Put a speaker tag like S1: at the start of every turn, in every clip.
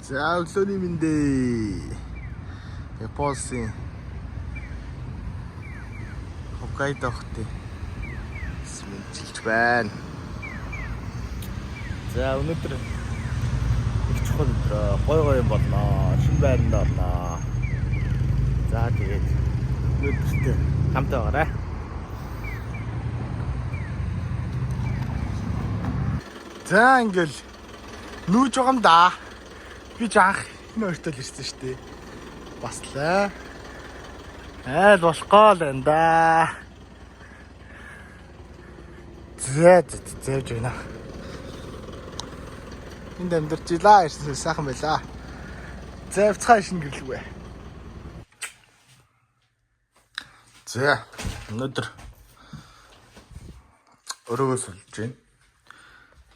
S1: За өглөөний мэндэ. Япосын Хоккайдо хотын мэдчилж байна. За өнөөдөр их чухал өдрөө гой юм болно. Шинэ байранд орно. За тэгээд өнөөдөртөө хамтаа байгаарай. За ингээл нүүж байгаа юм да. Би ч анх энэ өртөл ирсэн шүү дээ. Баслаа. Айл болохгүй л энэ да. Зэвж байна. Энд амьдарч илаа ирсэн сайхан байлаа. Зэвцгаа шин гэрлүгэ. За өнөөдөр өрөөгөө сулж байна.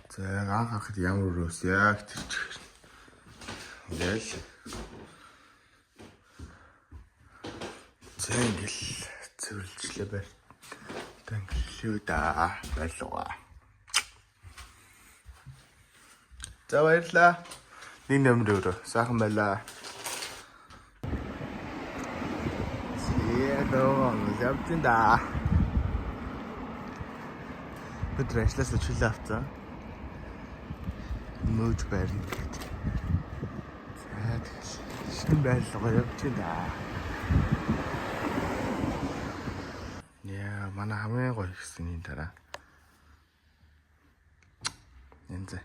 S1: За анх харахад ямар өрөөс яг тэр чих. Ингээл. Зэнгэл цэвэрлжлээ бай. Тэнглүү да байлгаа. За баярлаа. Нэг нөмөр өрөө. Сайхан байлаа. Яа явтин да. Өдөр ажилласаа чөлөө авцаа. Нөөж байрна гэдэг. За тэгэл шинэ байлгаа явж байна. Яа, манай хамгийн гоё хэсгийн дараа. Энзэ.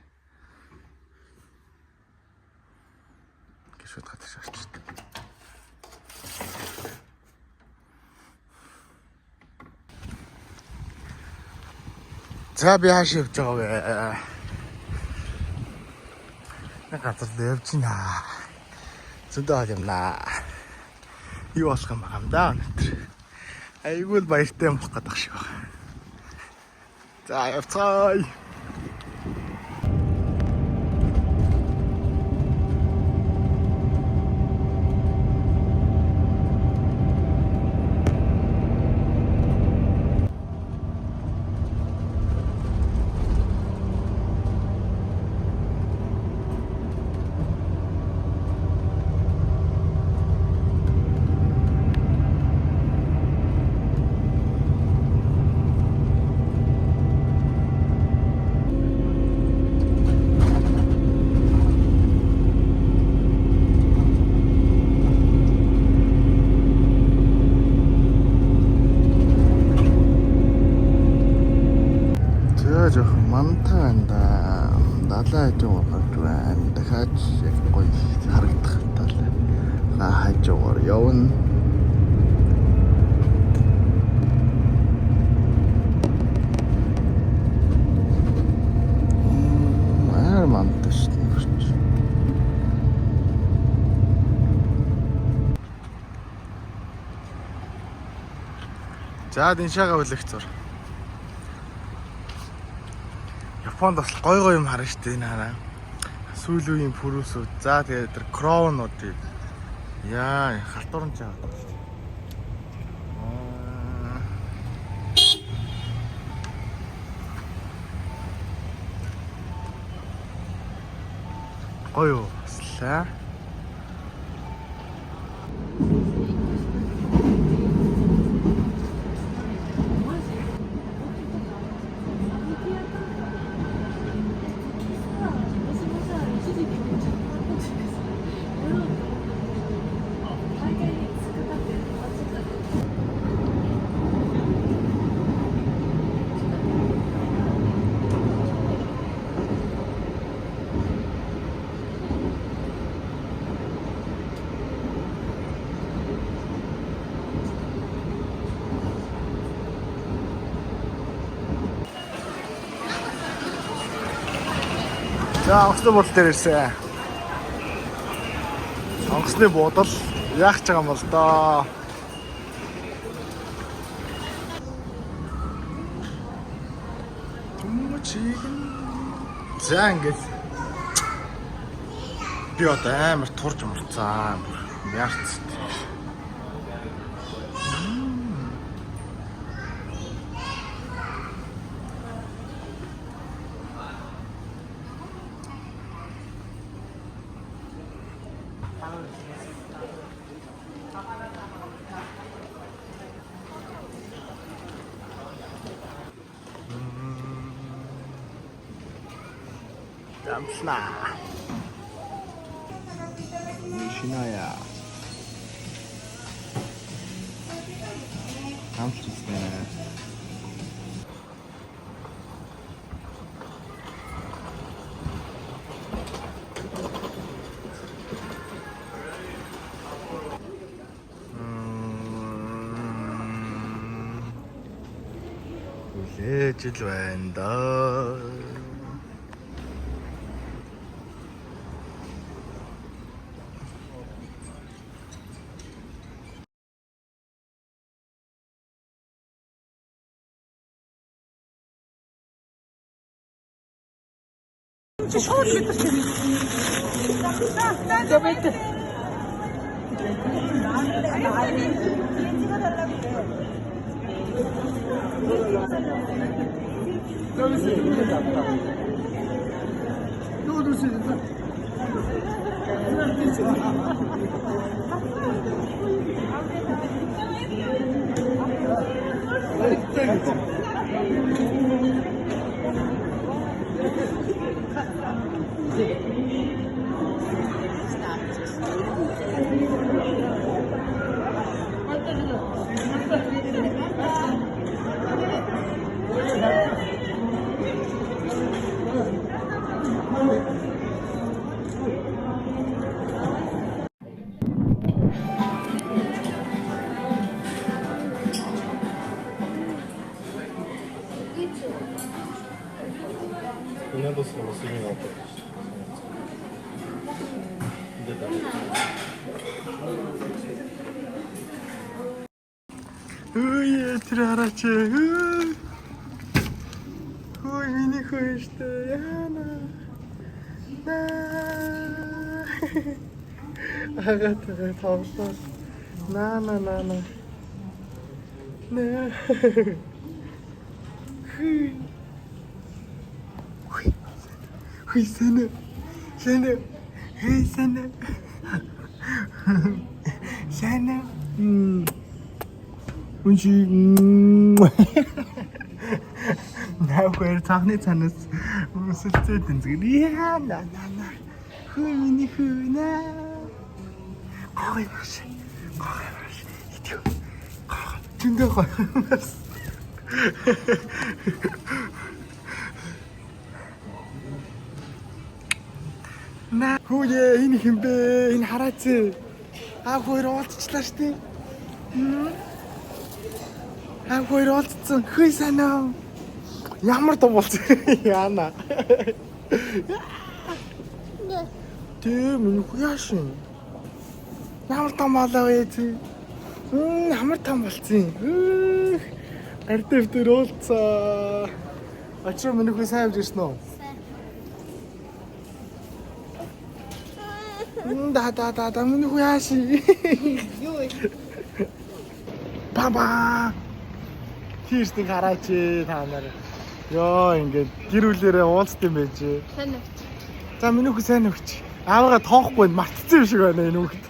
S1: Гişүүд гадагш авчирдаг. За би хааш явж байгаа вэ? Газар явж байна. Зөндөө юмнаа. Юу болох юм байгаа юм да өнөөдөр. Айгуул баяртай юм болох гэдэг шиг байна. За явцгаая. Мантаанда далай жоо гарч байна. Дахиад яг гоё харагдах талаа. Хажуугаар явна. Манташ нэрч. За дэншаага үлэх зур. Японд бас гой юм харна штэ энэ хараа. Сүүлийн пүрүүсүүд. За тэгээд тэр кроунуудыг. Яа, халтуурн чаа. Гой юу? Слаа. За онгоцны буудал дээр ирсэн. Онгоцны буудал яах ч байгаа юм бол доо. За ингээд би одоо амар турж мурцаа. Ярц. Дамснаа. Шиная. Амтлцнаа. Хүлээж л байна даа.
S2: Шууд гэдэг чинь. Тэвэт. Ой, трараче. Ой, миний хөөштэй яана. Агат тавлаа. На. Не. Хүй сэне. Хей сэне. Сэне. Унши. Нахэр цаахны цанаас өсөлцөө дэнзгэр. На. Хүй миний хүйнэ. Гой маш. Идё. Тэндээ гой. На хүүе энэ хэм бэ? Энэ хараач. Хоёр уулзчлаа штий. Хоёр уулзсан. Хүй санаа. Ямар дуу болсон яана. Тэ минь хуяашин. Ямар том болоо вэ чи? Ямар том болцсон. Гардив дээр уулзаа. Очроо минь хүй сайн явж ирсэн үү? Да, миний хуяаши. Юу вэ? Баба. Тийшний гараач та нар. Йоо ингээд гэр бүлээрээ уулзт юм байж. Сайн өгч.
S1: За миний хүү сайн өгч. Аавгаа тоохгүй мартцсан юм шиг байна энэ хүүхэд.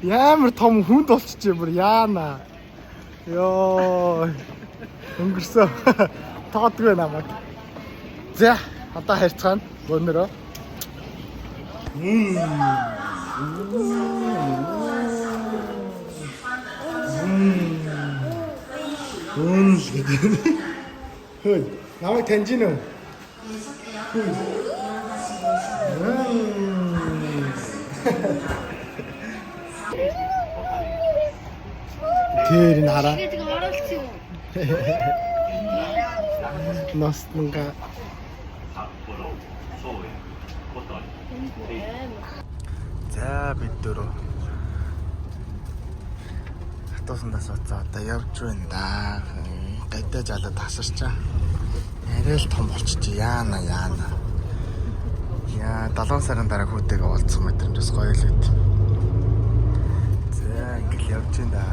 S1: Ямар том хүнд болчихжээ бүр яана. Йоо. Өнгөрсөө. Тоодгүй намайг. За одоо харьцаана өнөрөө. Хөөе, намайг таньж гинэ үү? Тэр энэ хараа. Ностнга. За бид дөрөв хатуусандаас уцаа одоо явж байна да. Гайдаа жалаад тасарчаа. Арай л том болчих яана. Яа 7 сарын дараа хүүтэйгээ уулзсан мэдрэмжс гоё л байд. За ингээл явж байна да.